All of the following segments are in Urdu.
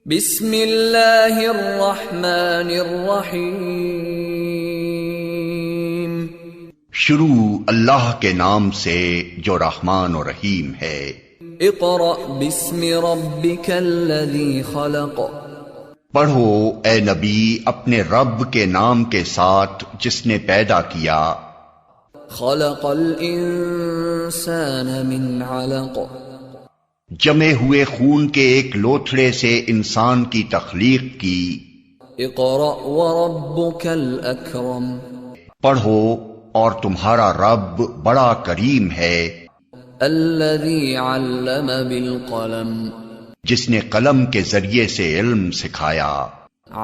بسم اللہ الرحمن الرحیم۔ شروع اللہ کے نام سے جو رحمان و رحیم ہے۔ اقرأ بسم ربک الذی خلق۔ پڑھو اے نبی اپنے رب کے نام کے ساتھ جس نے پیدا کیا۔ خلق الانسان من علق۔ جمے ہوئے خون کے ایک لوتھڑے سے انسان کی تخلیق کی۔ اقرأ وربک الاکرم۔ پڑھو اور تمہارا رب بڑا کریم ہے۔ الذی علم بالقلم۔ جس نے قلم کے ذریعے سے علم سکھایا۔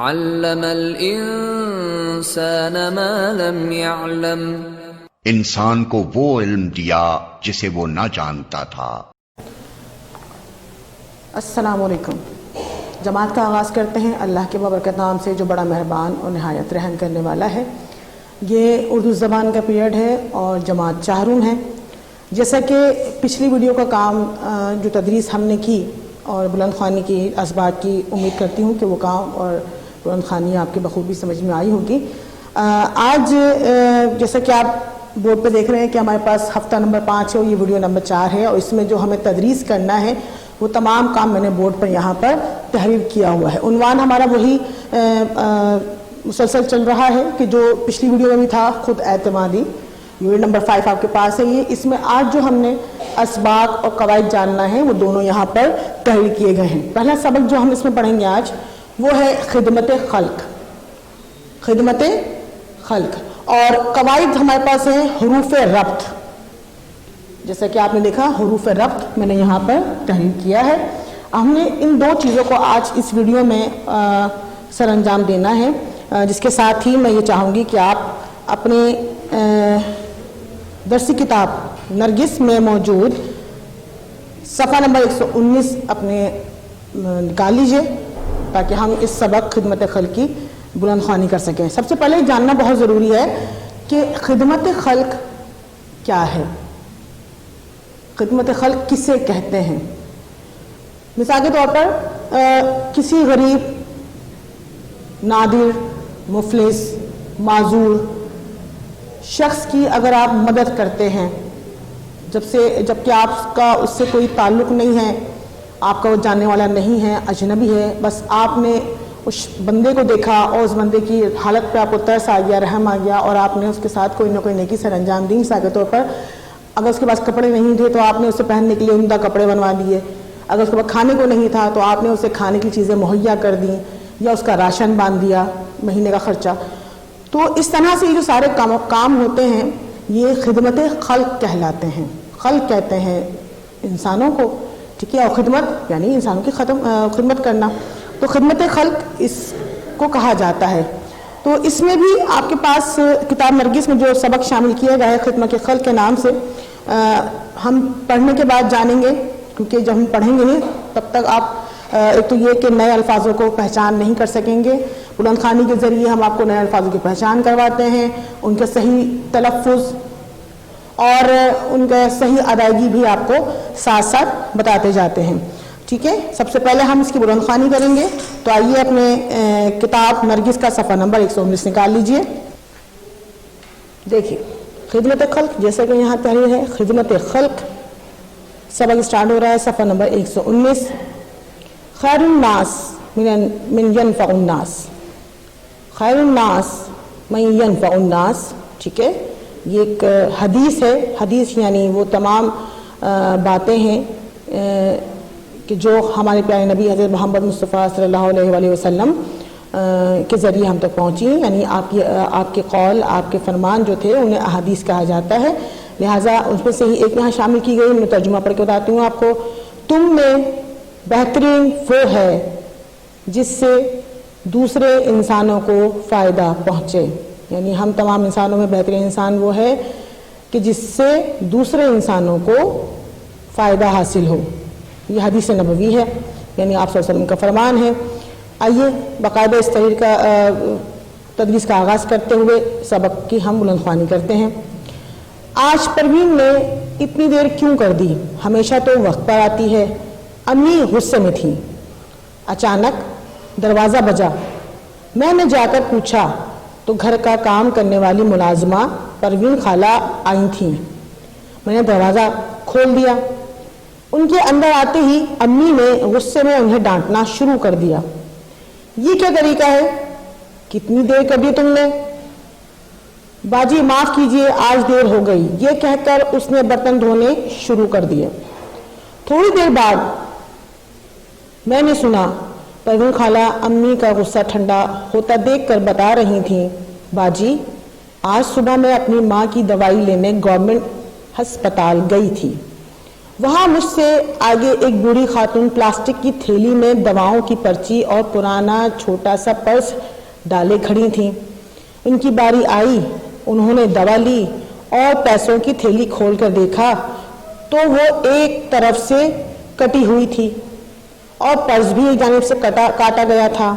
علم الانسان ما لم يعلم۔ انسان کو وہ علم دیا جسے وہ نہ جانتا تھا۔ السلام علیکم۔ جماعت کا آغاز کرتے ہیں اللہ کے بابرکت نام سے جو بڑا مہربان اور نہایت رحم کرنے والا ہے۔ یہ اردو زبان کا پیریڈ ہے اور جماعت 4 روم ہے۔ جیسا کہ پچھلی ویڈیو کا کام جو تدریس ہم نے کی اور بلند خوانی کی اسباق کی، امید کرتی ہوں کہ وہ کام اور بلند خوانی آپ کے بخوبی سمجھ میں آئی ہوگی۔ آج جیسا کہ آپ بورڈ پہ دیکھ رہے ہیں کہ ہمارے پاس ہفتہ نمبر 5 ہے اور یہ ویڈیو نمبر 4 ہے، اور اس میں جو ہمیں تدریس کرنا ہے وہ تمام کام میں نے بورڈ پر یہاں پر تحریر کیا ہوا ہے۔ عنوان ہمارا وہی مسلسل چل رہا ہے کہ جو پچھلی ویڈیو میں بھی تھا، خود اعتمادی۔ ویڈیو نمبر 5 آپ کے پاس ہے یہ۔ اس میں آج جو ہم نے اسباق اور قواعد جاننا ہے وہ دونوں یہاں پر تحریر کیے گئے ہیں۔ پہلا سبق جو ہم اس میں پڑھیں گے آج وہ ہے خدمت خلق۔ خدمت خلق اور قواعد ہمارے پاس ہیں حروف ربط۔ جیسا کہ آپ نے دیکھا حروف ربط میں نے یہاں پر تحریر کیا ہے۔ ہم نے ان 2 چیزوں کو آج اس ویڈیو میں سر انجام دینا ہے، جس کے ساتھ ہی میں یہ چاہوں گی کہ آپ اپنے درسی کتاب نرگس میں موجود صفحہ نمبر 119 اپنے نکال لیجئے تاکہ ہم اس سبق خدمت خلق کی بلند خوانی کر سکیں۔ سب سے پہلے جاننا بہت ضروری ہے کہ خدمت خلق کیا ہے، خدمت خلق کسے کہتے ہیں۔ مثال کے طور پر کسی غریب، نادر، مفلس، معذور شخص کی اگر آپ مدد کرتے ہیں، جبکہ آپ کا اس سے کوئی تعلق نہیں ہے، آپ کا وہ جاننے والا نہیں ہے، اجنبی ہے، بس آپ نے اس بندے کو دیکھا اور اس بندے کی حالت پہ آپ کو ترس آ گیا، رحم آ گیا، اور آپ نے اس کے ساتھ کوئی نہ کوئی نیکی سر انجام دی۔ مثال کے طور پر اگر اس کے پاس کپڑے نہیں تھے تو آپ نے اسے پہننے کے لیے عمدہ کپڑے بنوا دیے، اگر اس کے پاس کھانے کو نہیں تھا تو آپ نے اسے کھانے کی چیزیں مہیا کر دیں، یا اس کا راشن باندھ دیا، مہینے کا خرچہ۔ تو اس طرح سے یہ جو سارے کام ہوتے ہیں یہ خدمت خلق کہلاتے ہیں۔ خلق کہتے ہیں انسانوں کو، ٹھیک ہے، اور خدمت یعنی انسانوں کی خدمت کرنا، تو خدمت خلق اس کو کہا جاتا ہے۔ تو اس میں بھی آپ کے پاس کتاب نرگس میں جو سبق شامل کیا گیا ہے خدمت خلق کے نام سے، ہم پڑھنے کے بعد جانیں گے، کیونکہ جب ہم پڑھیں گے تب تک آپ ایک تو یہ کہ نئے الفاظوں کو پہچان نہیں کر سکیں گے۔ بلند خوانی کے ذریعے ہم آپ کو نئے الفاظوں کی پہچان کرواتے ہیں، ان کے صحیح تلفظ اور ان کا صحیح ادائیگی بھی آپ کو ساتھ ساتھ بتاتے جاتے ہیں، ٹھیک ہے۔ سب سے پہلے ہم اس کی بلند خوانی کریں گے، تو آئیے اپنے کتاب نرگس کا صفحہ نمبر 119 نکال لیجئے۔ دیکھیے خدمت خلق، جیسا کہ یہاں تحریر ہے خدمت خلق، سبق اسٹارٹ ہو رہا ہے صفحہ نمبر 119۔ خیر الناس من ینفع الناس، خیر الناس من ینفع الناس، ٹھیک ہے۔ یہ ایک حدیث ہے، حدیث یعنی وہ تمام باتیں ہیں کہ جو ہمارے پیارے نبی حضرت محمد مصطفیٰ صلی اللہ علیہ وآلہ وسلم کے ذریعے ہم تک پہنچی، یعنی آپ کے قول، آپ کے فرمان جو تھے انہیں احادیث کہا جاتا ہے۔ لہٰذا اس میں سے ہی ایک یہاں شامل کی گئی، میں ترجمہ پڑھ کے بتاتی ہوں آپ کو۔ تم میں بہترین وہ ہے جس سے دوسرے انسانوں کو فائدہ پہنچے، یعنی ہم تمام انسانوں میں بہترین انسان وہ ہے کہ جس سے دوسرے انسانوں کو فائدہ حاصل ہو۔ یہ حدیث نبوی ہے، یعنی آپ صلی اللہ علیہ وسلم کا فرمان ہے۔ آئیے باقاعدہ اس تحریر کا تدریس کا آغاز کرتے ہوئے سبق کی ہم بلند خوانی کرتے ہیں۔ آج پروین نے اتنی دیر کیوں کر دی؟ ہمیشہ تو وقت پر آتی ہے۔ امی غصے میں تھی۔ اچانک دروازہ بجا۔ میں نے جا کر پوچھا تو گھر کا کام کرنے والی ملازمہ پروین خالہ آئی تھیں۔ میں نے دروازہ کھول دیا۔ ان کے اندر آتے ہی امی نے غصے میں انہیں ڈانٹنا شروع کر دیا۔ یہ کیا طریقہ ہے؟ کتنی دیر کر دی تم نے؟ باجی معاف کیجئے، آج دیر ہو گئی، یہ کہہ کر اس نے برتن دھونے شروع کر دیے۔ تھوڑی دیر بعد میں نے سنا پروین خالہ امی کا غصہ ٹھنڈا ہوتا دیکھ کر بتا رہی تھیں، باجی آج صبح میں اپنی ماں کی دوائی لینے گورنمنٹ ہسپتال گئی تھی۔ وہاں مجھ سے آگے ایک بوڑھی خاتون پلاسٹک کی تھیلی میں دواؤں کی پرچی اور پرانا چھوٹا سا پرس ڈالے کھڑی تھیں۔ ان کی باری آئی، انہوں نے دوا لی اور پیسوں کی تھیلی کھول کر دیکھا تو وہ ایک طرف سے کٹی ہوئی تھی اور پرس بھی ایک جانب سے کاٹا گیا تھا۔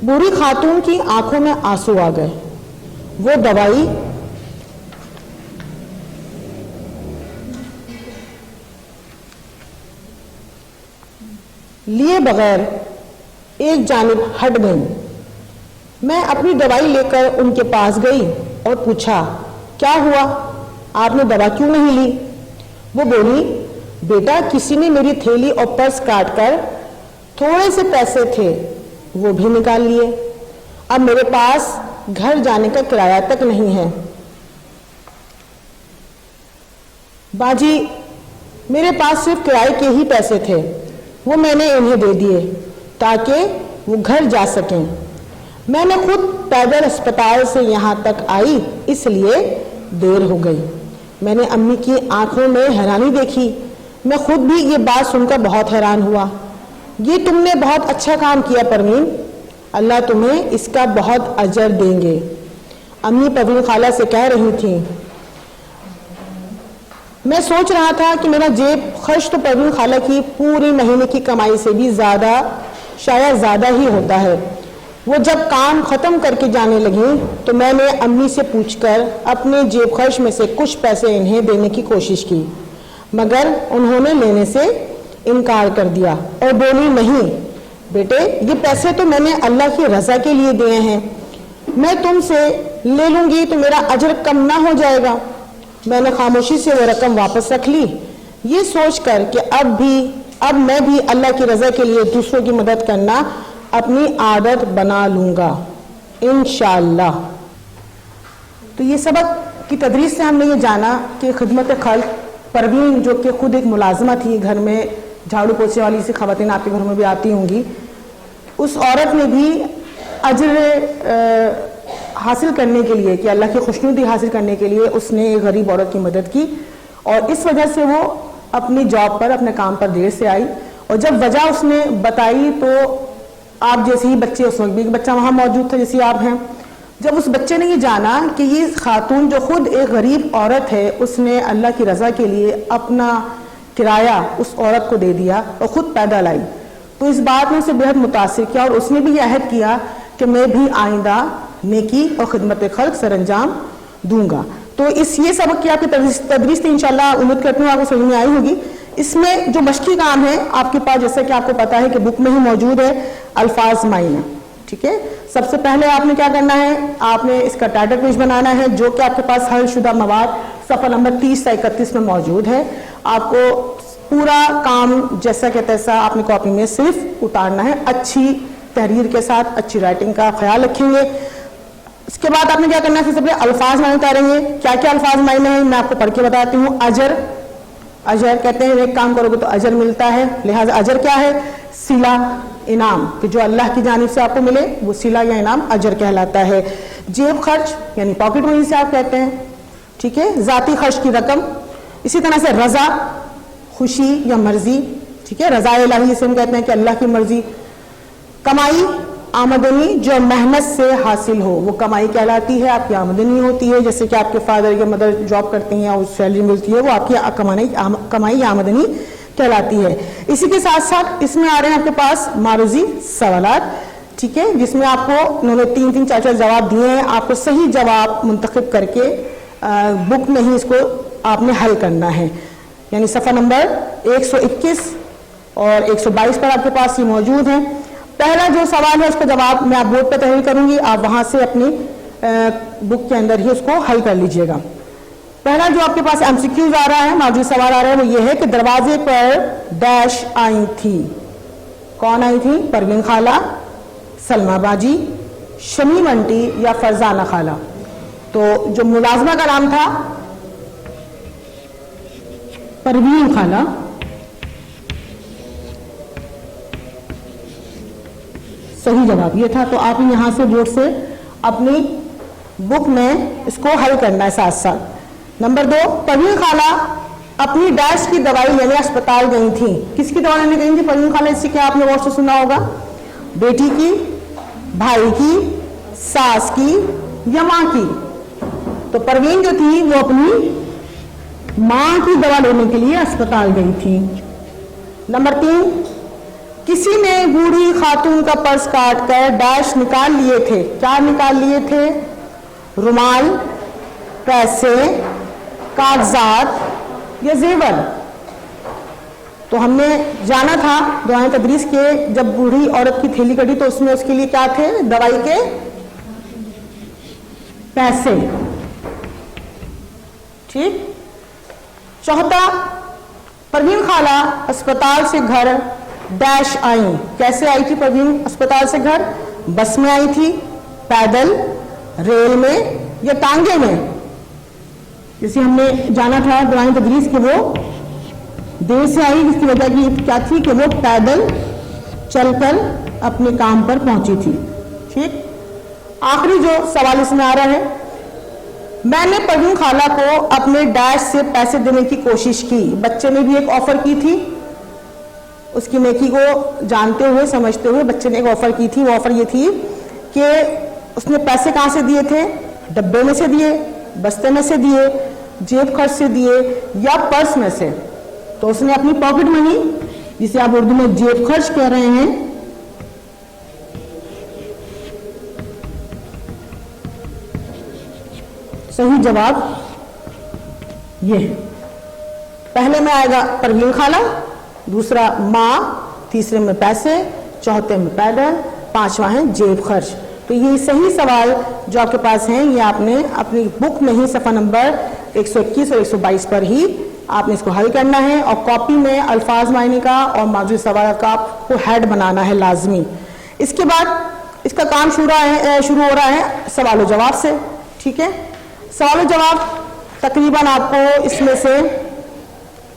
بوڑھی خاتون کی آنکھوں میں آنسو آ گئے۔ وہ دوائی لیے بغیر ایک جانب ہٹ گئی۔ میں اپنی دوائی لے کر ان کے پاس گئی اور پوچھا، کیا ہوا؟ آپ نے دوا کیوں نہیں لی؟ وہ بولی، بیٹا کسی نے میری تھیلی اور پرس کاٹ کر تھوڑے سے پیسے تھے وہ بھی نکال لیے۔ اب میرے پاس گھر جانے کا کرایہ تک نہیں ہے۔ باجی میرے پاس صرف کرائے کے ہی پیسے تھے، وہ میں نے انہیں دے دیے تاکہ وہ گھر جا سکیں۔ میں نے خود پیدل اسپتال سے یہاں تک آئی، اس لیے دیر ہو گئی۔ میں نے امی کی آنکھوں میں حیرانی دیکھی۔ میں خود بھی یہ بات سن کر بہت حیران ہوا۔ یہ تم نے بہت اچھا کام کیا پروین، اللہ تمہیں اس کا بہت اجر دیں گے۔ امی پروین خالہ سے کہہ رہی تھیں۔ میں سوچ رہا تھا کہ میرا جیب خرچ تو پروین خالہ کی پوری مہینے کی کمائی سے بھی زیادہ، شاید زیادہ ہی ہوتا ہے۔ وہ جب کام ختم کر کے جانے لگیں تو میں نے امی سے پوچھ کر اپنے جیب خرچ میں سے کچھ پیسے انہیں دینے کی کوشش کی، مگر انہوں نے لینے سے انکار کر دیا اور بولی، نہیں بیٹے یہ پیسے تو میں نے اللہ کی رضا کے لیے دیے ہیں، میں تم سے لے لوں گی تو میرا اجر کم نہ ہو جائے گا۔ میں نے خاموشی سے وہ رقم واپس رکھ لی، یہ سوچ کر کہ اب میں بھی اللہ کی رضا کے لیے دوسروں کی مدد کرنا اپنی عادت بنا لوں گا انشاءاللہ۔ تو یہ سبق کی تدریس سے ہم نے یہ جانا کہ خدمت خلق پروین جو کہ خود ایک ملازمہ تھی، گھر میں جھاڑو پوچھے والی سی خواتین آپ کے گھروں میں بھی آتی ہوں گی، اس عورت نے بھی اجر حاصل کرنے کے لیے کہ اللہ کی خوشنودی حاصل کرنے کے لیے اس نے ایک غریب عورت کی مدد کی، اور اس وجہ سے وہ اپنی جاب پر اپنے کام پر دیر سے آئی۔ اور جب وجہ اس نے بتائی تو آپ جیسے ہی بچے، اس وقت بھی ایک بچہ وہاں موجود تھا جیسے آپ ہیں، جب اس بچے نے یہ جانا کہ یہ خاتون جو خود ایک غریب عورت ہے، اس نے اللہ کی رضا کے لیے اپنا کرایہ اس عورت کو دے دیا اور خود پیدل آئی، تو اس بات نے اسے بہت متاثر کیا، اور اس نے بھی یہ عہد کیا کہ میں بھی آئندہ نیکی اور خدمت خلق سر انجام دوں گا۔ تو یہ سبق کی آپ کی تدریس تھی، انشاءاللہ امید کرتی ہوں آپ کو سمجھ میں آئی ہوگی۔ اس میں جو مشقی کام ہے آپ کے پاس، جیسا کہ آپ کو پتا ہے کہ بک میں ہی موجود ہے، الفاظ معنی، ٹھیک ہے۔ سب سے پہلے آپ نے کیا کرنا ہے، آپ نے اس کا ٹائٹل پیج بنانا ہے جو کہ آپ کے پاس حل شدہ مواد صفحہ نمبر 30 سے 31 میں موجود ہے۔ آپ کو پورا کام جیسا کہ تیسا آپ نے کاپی میں صرف اتارنا ہے، اچھی تحریر کے ساتھ اچھی رائٹنگ کا خیال رکھیں گے۔ اس کے بعد آپ نے کیا کرنا ہے، سب سے پہلے الفاظ معنی اتاریں گے۔ کیا کیا الفاظ معنی ہیں میں آپ کو پڑھ کے بتاتی ہوں۔ اجر کہتے ہیں ایک کام کرو گے تو اجر ملتا ہے، لہٰذا اجر کیا ہے، صلہ، انعام، کہ جو اللہ کی جانب سے آپ کو ملے وہ صلہ یا انعام اجر کہلاتا ہے۔ جیب خرچ یعنی پاکٹ منی سے آپ کہتے ہیں، ٹھیک ہے، ذاتی خرچ کی رقم۔ اسی طرح سے رضا، خوشی یا مرضی، ٹھیک ہے، رضا الہی سے ہم کہتے ہیں کہ اللہ کی مرضی۔ کمائی، آمدنی جو محنت سے حاصل ہو وہ کمائی کہلاتی ہے، آپ کی آمدنی ہوتی ہے، جیسے کہ آپ کے فادر یا مدر جاب کرتی ہیں اور سیلری ملتی ہے، وہ آپ کی کمائی یا آمدنی کہلاتی ہے۔ اسی کے ساتھ ساتھ اس میں آ رہے ہیں آپ کے پاس معروضی سوالات، ٹھیک ہے، جس میں آپ کو انہوں نے 3 4 جواب دیے ہیں، آپ کو صحیح جواب منتخب کر کے بک میں ہی اس کو آپ نے حل کرنا ہے، یعنی صفحہ نمبر 121 اور 122 پر آپ کے پاس یہ موجود ہیں۔ پہلا جو سوال ہے اس کا جواب میں آپ بورڈ پہ تحریر کروں گی, آپ وہاں سے اپنی بک کے اندر ہی اس کو حل کر لیجئے گا. پہلا جو آپ کے پاس ایم سی کیوز آ رہا ہے, موجود سوال آ رہا ہے, وہ یہ ہے کہ دروازے پر ڈیش آئی تھی. کون آئی تھی؟ پروین خالہ, سلمہ باجی, شمیم انٹی یا فرزانہ خالہ. تو جو ملازمہ کا نام تھا پروین خالہ, صحیح جواب یہ تھا. تو آپ یہاں سے بورڈ سے اپنی بک میں اس کو حل کرنا ہے ساتھ ساتھ. نمبر 2, پروین خالہ اپنی ڈیش کی دوائی لینے اسپتال گئی تھی. کس کی دوائی لینے گئی تھی پروین خالہ؟ اس سے کیا آپ نے غور سے سنا ہوگا؟ بیٹی کی, بھائی کی, ساس کی یا ماں کی؟ تو پروین جو تھی وہ اپنی ماں کی دوا لینے کے لیے اسپتال گئی تھی. نمبر 3, کسی نے بوڑھی خاتون کا پرس کاٹ کر ڈیش نکال لیے تھے. کیا نکال لیے تھے؟ رومال, پیسے, کاغذات یا زیور. تو ہم نے جانا تھا دعائیں تدریس کے, جب بوڑھی عورت کی تھیلی کٹی تو اس میں اس کے لیے کیا تھے؟ دوائی کے پیسے. ٹھیک. چوتھا, پروین خالہ اسپتال سے گھر ڈیش آئی. کیسے آئی تھی پروین اسپتال سے گھر؟ بس میں آئی تھی, پیدل, ریل میں یا ٹانگے میں. جیسے ہم نے جانا تھا دعائیں تدریس کے, وہ دیر سے آئی, جس کی وجہ کی کیا تھی کہ وہ پیدل چل کر اپنے کام پر پہنچی تھی. ٹھیک. آخری جو سوال اس میں آ رہا ہے, میں نے پروین خالہ کو اپنے ڈیش سے پیسے دینے کی کوشش کی. بچے نے بھی ایک آفر کی تھی, اس کی نیکی کو جانتے ہوئے سمجھتے ہوئے بچے نے ایک آفر کی تھی. وہ آفر یہ تھی کہ اس نے پیسے کہاں سے دیے تھے؟ ڈبے میں سے دیے, بستے میں سے دیے, جیب خرچ سے دیے یا پرس میں سے. تو اس نے اپنی پاکٹ منی, جسے آپ اردو میں جیب خرچ کہہ رہے ہیں, صحیح جواب یہ. پہلے میں آئے گا پروین خالہ, دوسرا ماں, تیسرے میں پیسے, چوتھے میں پیدل, پانچواں ہے جیب خرچ. تو یہ صحیح سوال جو آپ کے پاس ہیں یہ آپ نے اپنی بک میں ہی صفحہ نمبر 121 اور 122 پر ہی آپ نے اس کو حل کرنا ہے, اور کاپی میں الفاظ معنی کا اور موجود سوالات کا آپ کو ہیڈ بنانا ہے لازمی. اس کے بعد اس کا کام شروع ہو رہا ہے سوال و جواب سے. ٹھیک ہے. سوال و جواب تقریباً آپ کو اس میں سے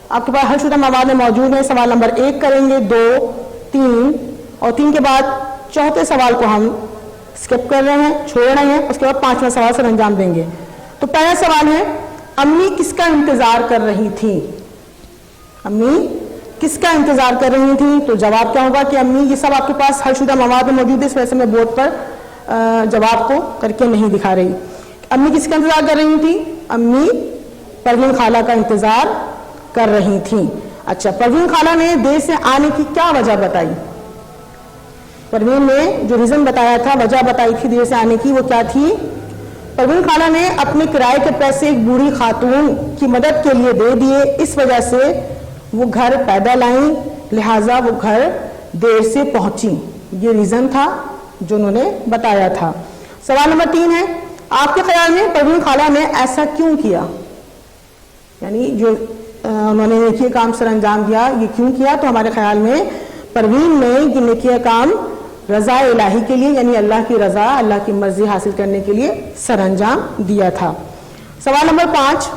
آپ کے پاس حل شدہ مواد میں موجود ہیں. سوال نمبر 1 کریں گے, 2, 3 اور 3 کے بعد چوتھے سوال کو ہم اسکپ کر رہے ہیں, چھوڑ رہے ہیں. اس کے بعد 5واں سوال سر انجام دیں گے. تو پہلا سوال ہے, امی کس کا انتظار کر رہی تھی؟ امی کس کا انتظار کر رہی تھی؟ تو جواب کیا ہوگا کہ امی. یہ سب آپ کے پاس حل شدہ مواد میں موجود ہے, اس وجہ سے میں بورڈ پر جواب کو کر کے نہیں دکھا رہی. امی کس کا انتظار کر رہی تھی؟ امی پروین خالہ کا انتظار کر رہی تھی. اچھا, پروین خالہ نے دیر سے آنے کی کیا وجہ بتائی؟ پروین نے جو ریزن بتایا تھا, وجہ بتائی تھی دیر سے آنے کی, وہ کیا تھی؟ پروین خالہ نے اپنے کرائے کے پیسے ایک بوڑھی خاتون کی مدد کے لیے دے دیے, اس وجہ سے وہ گھر پیدل آئیں, لہٰذا وہ گھر دیر سے پہنچی. یہ ریزن تھا جو انہوں نے بتایا تھا. سوال نمبر 3 ہے, آپ کے خیال میں پروین خالہ نے ایسا کیوں کیا؟ یعنی جو انہوں نے نیکی کام سر انجام دیا, یہ کیوں کیا؟ تو ہمارے خیال میں پروین نے یہ نیکی کام رضا الہی کے لیے, یعنی اللہ کی رضا, اللہ کی مرضی حاصل کرنے کے لیے سر انجام دیا تھا. سوال نمبر 5,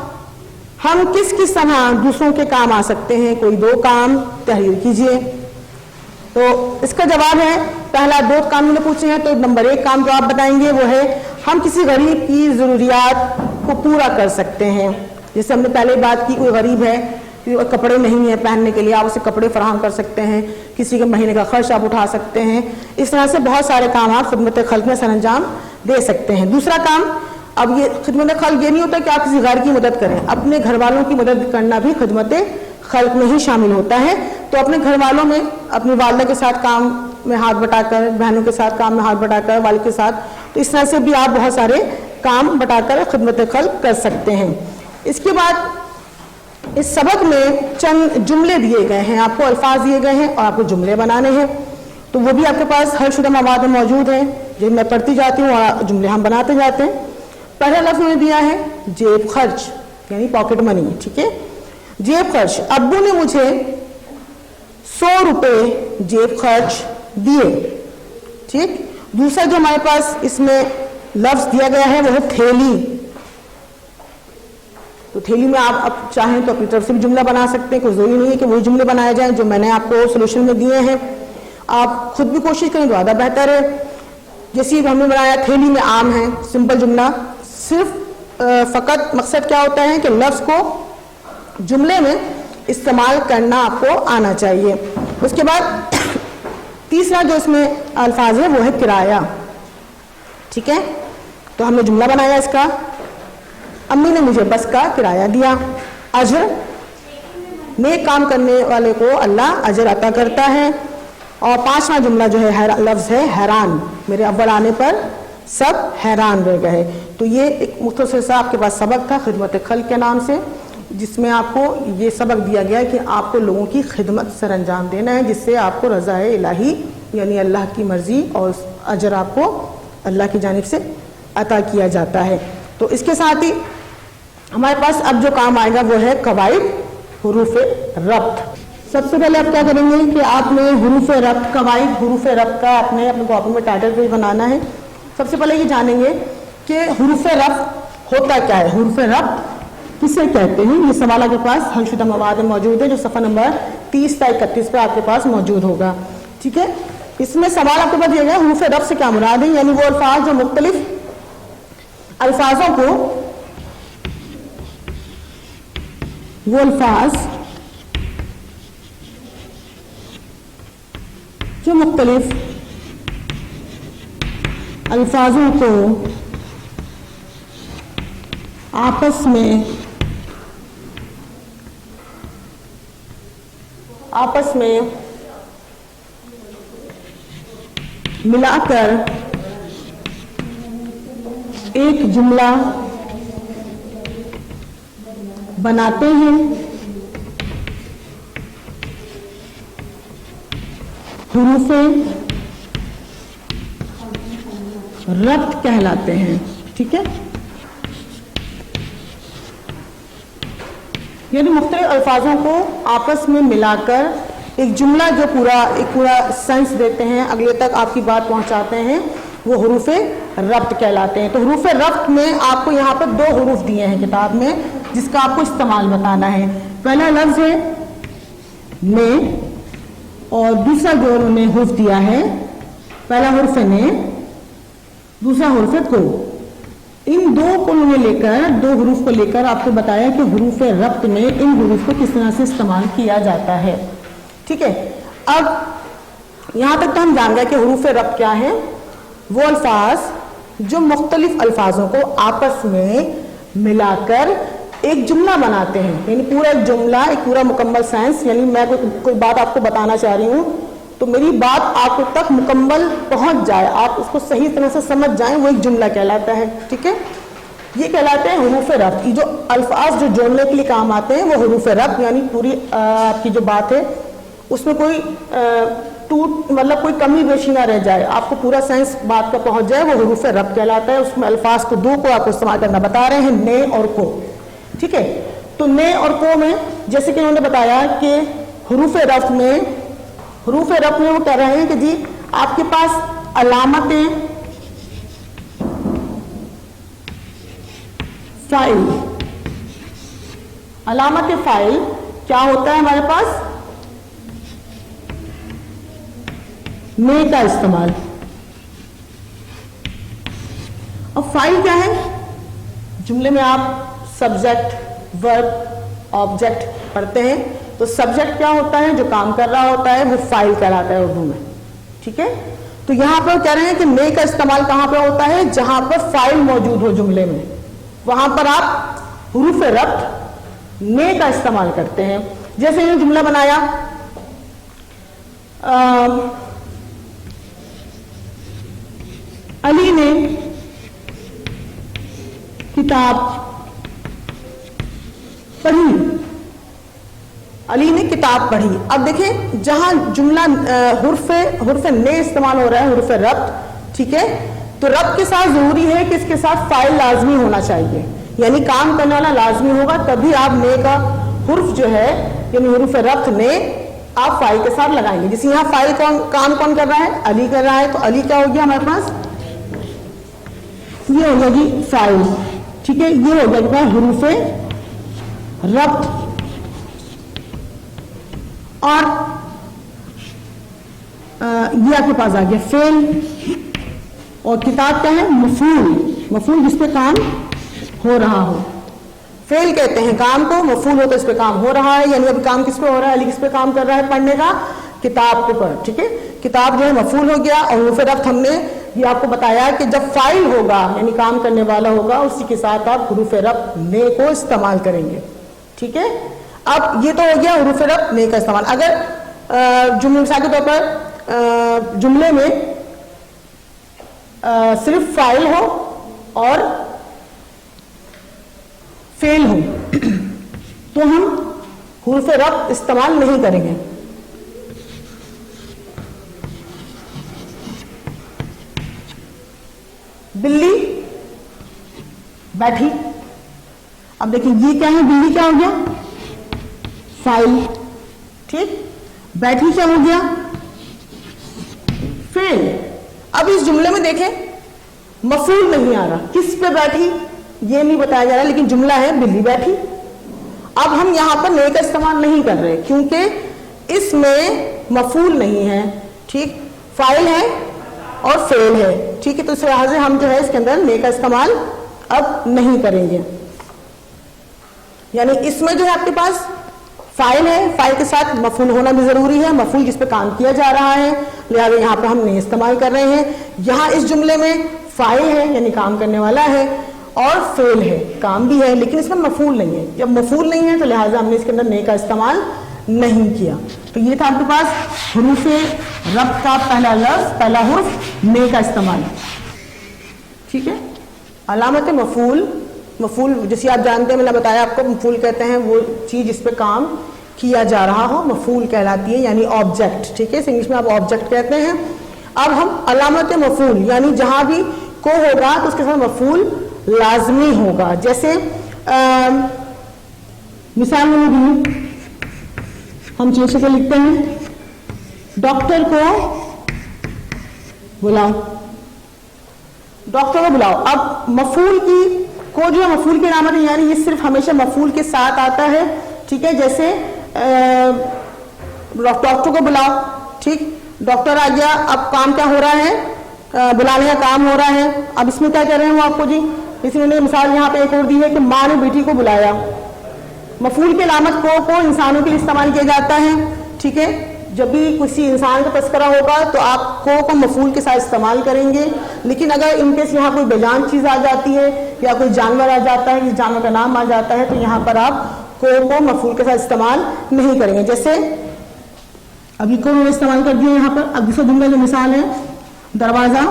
ہم کس کس طرح دوسروں کے کام آ سکتے ہیں؟ کوئی 2 کام تحریر کیجئے. تو اس کا جواب ہے, پہلا 2 کام میں نے پوچھے ہیں, تو نمبر 1 کام جو آپ بتائیں گے وہ ہے ہم کسی غریب کی ضروریات کو پورا کر سکتے ہیں. جیسے ہم نے پہلے بات کی, کوئی غریب ہے, کپڑے نہیں ہیں پہننے کے لیے, آپ اسے کپڑے فراہم کر سکتے ہیں, کسی کے مہینے کا خرچ آپ اٹھا سکتے ہیں. اس طرح سے بہت سارے کام آپ خدمت خلق میں سر انجام دے سکتے ہیں. دوسرا کام, اب یہ خدمت خلق یہ نہیں ہوتا کہ آپ کسی غیر کی مدد کریں, اپنے گھر والوں کی مدد کرنا بھی خدمت خلق میں ہی شامل ہوتا ہے. تو اپنے گھر والوں میں اپنی والدہ کے ساتھ کام میں ہاتھ بٹا کر, بہنوں کے ساتھ کام میں ہاتھ بٹا کر, والد کے ساتھ, تو اس طرح سے بھی آپ بہت سارے کام بٹا کر خدمت خلق کر سکتے ہیں. اس کے بعد اس سبق میں چند جملے دیے گئے ہیں, آپ کو الفاظ دیے گئے ہیں اور آپ کو جملے بنانے ہیں. تو وہ بھی آپ کے پاس حل شدہ مواد میں موجود ہیں، جو میں پڑھتی جاتی ہوں اور جملے ہم بناتے جاتے ہیں۔ پہلا لفظ انہوں نے دیا ہے جیب خرچ، یعنی پاکٹ منی، ٹھیک ہے، جیب خرچ۔ ابو نے مجھے 100 روپے جیب خرچ دیے، ٹھیک۔ دوسرا جو ہمارے پاس اس میں لفظ دیا گیا ہے وہ ہے تھیلی۔ تو تھیلی میں آپ اب چاہیں تو اپنی طرف سے بھی جملہ بنا سکتے ہیں، کوئی ضروری نہیں ہے کہ وہی جملے بنائے جائیں جو میں نے آپ کو سولوشن میں دیے ہیں، آپ خود بھی کوشش کریں تو زیادہ بہتر ہے۔ جیسے ہم نے بنایا تھیلی میں آم ہے، سمپل جملہ، صرف فقط مقصد کیا ہوتا ہے کہ لفظ کو جملے میں استعمال کرنا آپ کو آنا چاہیے۔ اس کے بعد تیسرا جو اس میں الفاظ ہے وہ ہے کرایہ، ٹھیک ہے۔ تو ہم نے جملہ بنایا اس کا، امی نے مجھے بس کا کرایہ دیا۔ اجر، نیک کام کرنے والے کو اللہ اجر عطا کرتا ہے۔ اور پانچواں جملہ جو ہے لفظ ہے حیران، میرے اول آنے پر سب حیران رہ گئے۔ تو یہ ایک مختصر سا آپ کے پاس سبق تھا خدمت خلق کے نام سے، جس میں آپ کو یہ سبق دیا گیا کہ آپ کو لوگوں کی خدمت سر انجام دینا ہے، جس سے آپ کو رضا الہی یعنی اللہ کی مرضی اور اجر آپ کو اللہ کی جانب سے عطا کیا جاتا ہے۔ تو اس کے ساتھ ہی ہمارے پاس اب جو کام آئے گا وہ ہے قواعد حروف ربط۔ سب سے پہلے آپ کیا کریں گے کہ آپ نے حروف ربط، قواعد حروف ربط کا اپنے کاپی میں ٹائٹل پیج بنانا ہے۔ سب سے پہلے یہ جانیں گے کہ حروف ربط ہوتا کیا ہے، حروف ربط کسے کہتے ہیں۔ یہ سوال آپ کے پاس حل شدہ مواد میں موجود ہے جو صفحہ نمبر 30 تا 31 پہ آپ کے پاس موجود ہوگا، ٹھیک ہے۔ اس میں سوال آپ کے پاس دیا گیا حروف ربط سے کیا مراد ہے، یعنی وہ الفاظ جو مختلف الفاظوں کو، وہ الفاظ جو مختلف الفاظوں کو آپس میں ملا کر ایک جملہ بناتے ہیں، حروف ربط کہلاتے ہیں، ٹھیک ہے۔ یعنی مختلف الفاظوں کو آپس میں ملا کر ایک جملہ جو پورا سینس دیتے ہیں، اگلے تک آپ کی بات پہنچاتے ہیں، وہ حروف ربط کہلاتے ہیں۔ تو حروف ربط میں آپ کو یہاں پر 2 حروف دیے ہیں کتاب میں جس کا آپ کو استعمال بتانا ہے۔ پہلا لفظ ہے نے، اور دوسرا جو انہوں نے حرف دیا ہے، پہلا حرف ہے نے، دوسرا حرف ہے کو۔ ان 2 کو انہوں نے لے کر، 2 حروف کو لے کر آپ کو بتایا کہ حروف ربط میں ان حروف کو کس طرح سے استعمال کیا جاتا ہے، ٹھیک ہے۔ اب یہاں تک تو ہم جان گئے کہ حروف ربط کیا ہے، وہ الفاظ جو مختلف الفاظوں کو آپس میں ملا کر ایک جملہ بناتے ہیں، یعنی پورا ایک جملہ، ایک پورا مکمل سینس، یعنی میں کوئی بات آپ کو بتانا چاہ رہی ہوں تو میری بات آپ تک مکمل پہنچ جائے، آپ اس کو صحیح طرح سے سمجھ جائیں، وہ ایک جملہ کہلاتا ہے، ٹھیک ہے۔ یہ کہلاتے ہیں حروف ربط۔ یہ جو الفاظ جو جوڑنے کے لیے کام آتے ہیں وہ حروف ربط، یعنی پوری آپ کی جو بات ہے اس میں کوئی مطلب کوئی کمی بیشی نہ رہ جائے، آپ کو پورا سینس بات کا پہنچ جائے، وہ حروف ربط کہلاتا ہے۔ اس میں الفاظ کو 2 کو آپ کو استعمال کرنا بتا رہے ہیں، نے اور کو، ٹھیک ہے۔ تو نے اور کو میں جیسے کہ انہوں نے بتایا کہ حروف ربط میں وہ کہہ رہے ہیں کہ جی آپ کے پاس علامتیں فائل، علامت فائل کیا ہوتا ہے ہمارے پاس، نے کا استعمال۔ اب فائل کیا ہے، جملے میں آپ سبجیکٹ، ورب، آبجیکٹ پڑھتے ہیں، تو سبجیکٹ کیا ہوتا ہے، جو کام کر رہا ہوتا ہے، وہ فائل کہلاتا ہے اردو میں، ٹھیک ہے۔ تو یہاں پر کہہ رہے ہیں کہ نے کا استعمال کہاں پہ ہوتا ہے، جہاں پر فائل موجود ہو جملے میں، وہاں پر آپ حروف ربط نے کا استعمال کرتے ہیں۔ جیسے یہ جملہ بنایا، علی نے کتاب پڑھی، علی نے کتاب پڑھی. اب دیکھیں جہاں جملہ حرف نے استعمال ہو رہا ہے, حرف ربط, ٹھیک ہے, تو ربط کے ساتھ ضروری ہے کہ اس کے ساتھ فاعل لازمی ہونا چاہیے, یعنی کام کرنے والا لازمی ہوگا, تبھی آپ نے کا حرف جو ہے یعنی حرف ربط نے آپ فاعل کے ساتھ لگائیں گے. جیسے یہاں فاعل کام کون کر رہا ہے, علی کر رہا ہے, تو علی کیا ہو گیا ہمارے پاس, یہ ہو گیا جی فاعل, ٹھیک ہے, یہ ہو گیا حروف ربط. اور یہ آپ کے پاس آ گیا فعل, اور کتاب کیا ہے, مفعول. مفعول جس پہ کام ہو رہا ہو. فعل کہتے ہیں کام کو, مفعول ہو تو اس پہ کام ہو رہا ہے, یعنی اب کام کس پہ ہو رہا ہے, علی کس پہ کام کر رہا ہے پڑھنے کا, کتاب کے پر, ٹھیک ہے. کتاب جو ہے مفعول ہو گیا. اور حروف ربط ہم نے یہ آپ کو بتایا کہ جب فاعل ہوگا یعنی کام کرنے والا ہوگا, اسی کے ساتھ آپ حروف ربط نے کو استعمال کریں گے, ٹھیک ہے. اب یہ تو ہو گیا حروف ربط نے کا استعمال. اگر جملے مثال کے طور پر جملے میں صرف فاعل ہو اور فعل ہو تو ہم حروف ربط استعمال نہیں کریں گے. بلی بیٹھی. اب دیکھیں یہ کیا ہے, بلی کیا ہو گیا, فاعل, ٹھیک. بیٹھی کیا ہو گیا, فعل. اب اس جملے میں دیکھیں مفعول نہیں آ رہا, کس پہ بیٹھی یہ نہیں بتایا جا رہا, لیکن جملہ ہے بلی بیٹھی. اب ہم یہاں پر نے کا استعمال نہیں کر رہے کیونکہ اس میں مفعول نہیں ہے, ٹھیک, فاعل ہے اور فعل ہے, ٹھیک ہے. تو اس لحاظ سے ہم جو ہے اس کے اندر نے کا استعمال اب نہیں کریں گے. یعنی اس میں جو ہے آپ کے پاس فاعل ہے, فاعل کے ساتھ مفعول ہونا بھی ضروری ہے, مفعول جس پہ کام کیا جا رہا ہے, لہٰذا یہاں پہ ہم نے استعمال کر رہے ہیں. یہاں اس جملے میں فاعل ہے یعنی کام کرنے والا ہے, اور فعل ہے کام بھی ہے, لیکن اس میں مفعول نہیں ہے. جب مفعول نہیں ہے تو لہٰذا ہم نے اس کے اندر نے کا استعمال نہیں کیا. تو یہ تھا آپ کے پاس حروف ربط کا پہلا لفظ, پہلا حرف نے کا استعمال, ٹھیک ہے. علامت مفعول, مفعول جیسے آپ جانتے ہیں, میں نے بتایا آپ کو, مفعول کہتے ہیں وہ چیز جس پہ کام کیا جا رہا ہو, مفعول کہلاتی ہے, یعنی آبجیکٹ, ٹھیک ہے. انگلش میں آپ آبجیکٹ کہتے ہیں. اب ہم علامت مفعول یعنی جہاں بھی کو ہوگا تو اس کے ساتھ مفعول لازمی ہوگا. جیسے مثال میں ہم چیزوں کو لکھتے ہیں, ڈاکٹر کو بلاؤ, ڈاکٹر کو بلاؤ. اب مفعول کی کو جو ہے مفعول کی علامت ہے, یعنی یہ صرف ہمیشہ مفعول کے ساتھ آتا ہے, ٹھیک ہے. جیسے ڈاکٹر کو بلاؤ, ٹھیک, ڈاکٹر آ گیا. اب کام کیا ہو رہا ہے, بلانے کا کام ہو رہا ہے. اب اس میں کیا کر رہے ہیں وہ آپ کو جی, اس نے مثال یہاں پہ ایک اور دی ہے کہ ماں نے بیٹی کو بلایا. مفعول کی علامت کو انسانوں کے لیے استعمال کیا جاتا ہے, ٹھیک ہے. جب بھی کسی انسان کا تذکرہ ہوگا تو آپ کو مفعول کے ساتھ استعمال کریں گے. لیکن اگر ان کیس یہاں کوئی بیجان چیز آ جاتی ہے یا کوئی جانور آ جاتا ہے, جس جانور کا نام آ جاتا ہے, تو یہاں پر آپ کو مفعول کے ساتھ استعمال نہیں کریں گے. جیسے ابھی کو میں استعمال کر دیا یہاں پر. اب دوسرا جملہ جو مثال ہے, دروازہ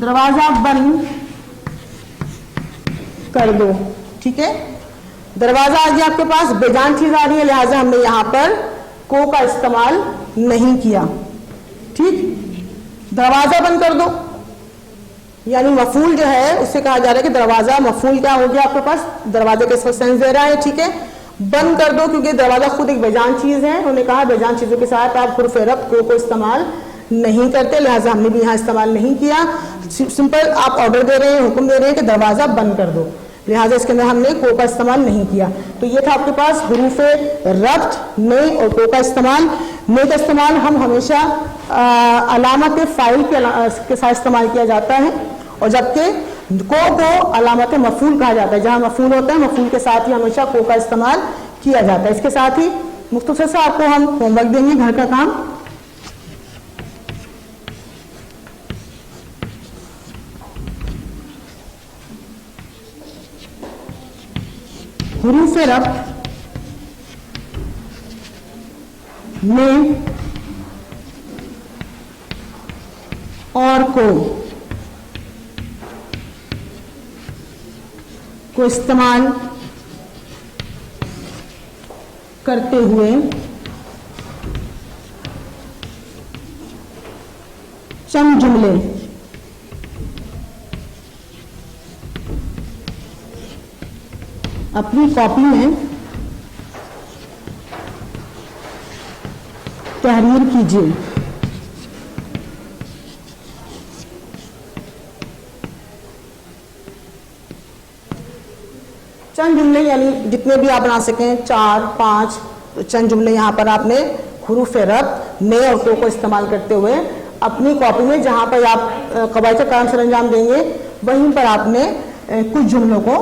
دروازہ بند کر دو, ٹھیک ہے. دروازہ آ گیا آپ کے پاس, بے جان چیز آ رہی ہے, لہٰذا ہم نے یہاں پر کو کا استعمال نہیں کیا, ٹھیک. دروازہ بند کر دو یعنی مفعول جو ہے اس سے کہا جا رہا ہے کہ دروازہ مفعول کیا ہو گیا آپ کے پاس, دروازے کے اس وقت سینس دے رہا ہے, ٹھیک ہے. بند کر دو کیونکہ دروازہ خود ایک بیجان چیز ہے, انہوں نے کہا بیجان چیزوں کے ساتھ آپ حرف ربط کو استعمال نہیں کرتے, لہٰذا ہم نے بھی یہاں استعمال نہیں کیا. سمپل آپ آرڈر دے رہے ہیں, حکم دے رہے ہیں کہ دروازہ بند کر دو, لہٰذا اس کے اندر ہم نے کو کا استعمال نہیں کیا. تو یہ تھا آپ کے پاس حروف ربط نے اور کو کا استعمال. نے کا استعمال ہم ہمیشہ علامت فاعل کے ساتھ استعمال کیا جاتا ہے, اور جبکہ کو علامت مفعول کہا جاتا ہے. جہاں مفعول ہوتا ہے مفعول کے ساتھ ہی ہمیشہ کو کا استعمال کیا جاتا ہے. اس کے ساتھ ہی مختصر سے آپ کو ہم ہوم ورک دیں گے, گھر کا کام. حروف ربط میں اور کو استعمال کرتے ہوئے چند جملے اپنی کاپی میں تحریر کیجیے. چند جملے یعنی جتنے بھی آپ بنا سکیں 4 5 چند جملے یہاں پر آپ نے حروف ربط نے اور کو استعمال کرتے ہوئے اپنی کاپی میں جہاں پر آپ قواعد کلام سر انجام دیں گے وہیں پر آپ نے کچھ جملوں کو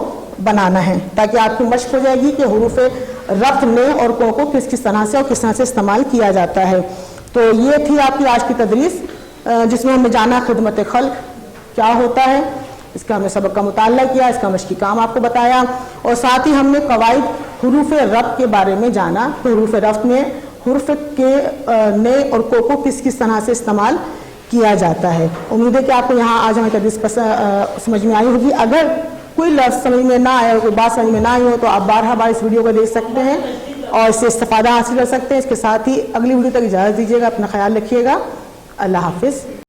بنانا ہے تاکہ آپ کی مشق ہو جائے گی کہ حروف ربط نے اور کو کس طرح سے اور کس طرح سے استعمال کیا جاتا ہے. تو یہ تھی آپ کی آج کی تدریس جس میں ہم نے جانا خدمت خلق کیا ہوتا ہے, اس کا ہم نے سبق کا مطالعہ کیا, اس کا مشقی کام آپ کو بتایا اور ساتھ ہی ہم نے قواعد حروف ربط کے بارے میں جانا کہ حروف ربط میں حرف کے نے اور کو کس طرح سے استعمال کیا جاتا ہے. امید ہے کہ آپ کو یہاں آج ہمیں تدریس سمجھ میں آئی ہوگی. اگر کوئی لفظ سمجھ میں نہ آئے اور کوئی بات سمجھ میں نہ آئی ہو تو آپ بارہا بار اس ویڈیو کو دیکھ سکتے ہیں اور اس سے استفادہ حاصل کر سکتے ہیں. اس کے ساتھ ہی اگلی ویڈیو تک اجازت دیجیے گا. اپنا خیال رکھیے گا. اللہ حافظ.